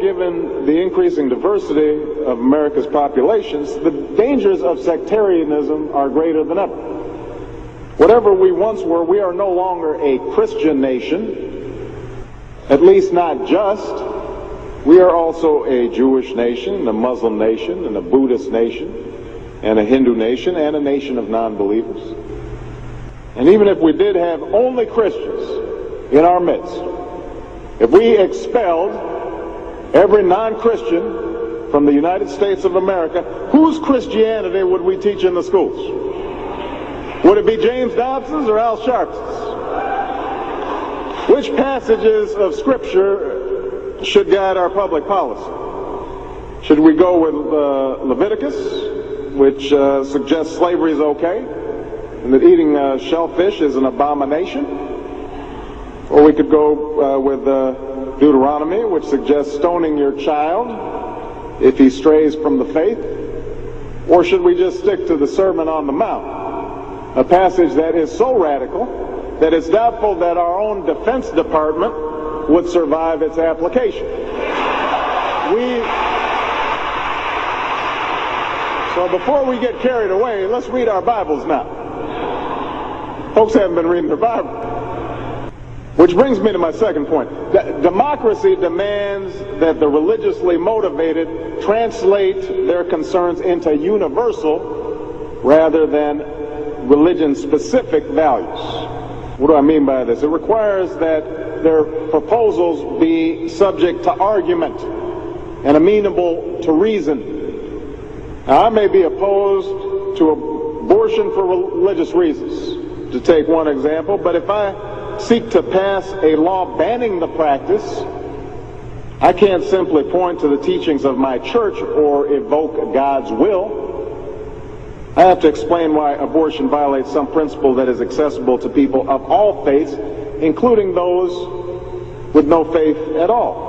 Given the increasing diversity of America's populations, the dangers of sectarianism are greater than ever. Whatever we once were, we are no longer a Christian nation, at least not just. We are also a Jewish nation, a Muslim nation, and a Buddhist nation, and a Hindu nation, and a nation of non-believers. And even if we did have only Christians in our midst, if we expelled every non-Christian from the United States of America, whose Christianity would we teach in the schools? Would it be James Dobson's or Al Sharpton's? Which passages of Scripture should guide our public policy? Should we go with Leviticus, which suggests slavery is okay, and that eating shellfish is an abomination? Or we could go with Deuteronomy, which suggests stoning your child if he strays from the faith? Or should we just stick to the Sermon on the Mount, a passage that is so radical that it's doubtful that our own Defense Department would survive its application? So before we get carried away, let's read our Bibles now. Folks haven't been reading their Bible. Which brings me to my second point. Democracy demands that the religiously motivated translate their concerns into universal rather than religion-specific values. What do I mean by this? It requires that their proposals be subject to argument and amenable to reason. Now, I may be opposed to abortion for religious reasons, to take one example, but if I seek to pass a law banning the practice, I can't simply point to the teachings of my church or evoke God's will. I have to explain why abortion violates some principle that is accessible to people of all faiths, including those with no faith at all.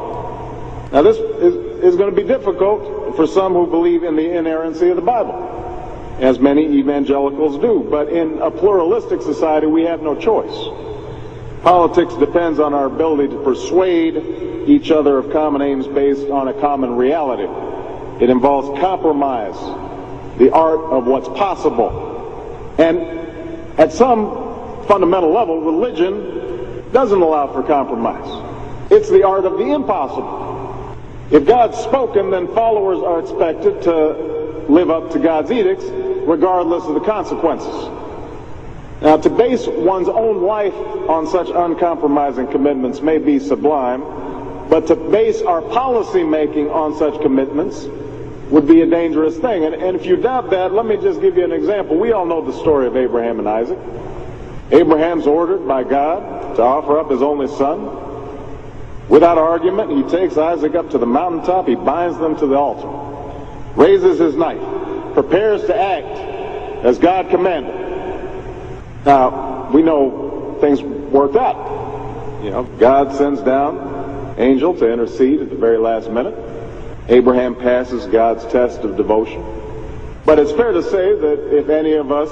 Now, this is going to be difficult for some who believe in the inerrancy of the Bible, as many evangelicals do. But in a pluralistic society, we have no choice. Politics depends on our ability to persuade each other of common aims based on a common reality. It involves compromise, the art of what's possible. And at some fundamental level, religion doesn't allow for compromise. It's the art of the impossible. If God's spoken, then followers are expected to live up to God's edicts, regardless of the consequences. Now, to base one's own life on such uncompromising commitments may be sublime, but to base our policy making on such commitments would be a dangerous thing. And if you doubt that, let me just give you an example. We all know the story of Abraham and Isaac. Abraham's ordered by God to offer up his only son. Without argument, he takes Isaac up to the mountaintop, he binds them to the altar, raises his knife, prepares to act as God commanded. Now, we know things worked out. You know, God sends down an angel to intercede at the very last minute. Abraham passes God's test of devotion. But it's fair to say that if any of us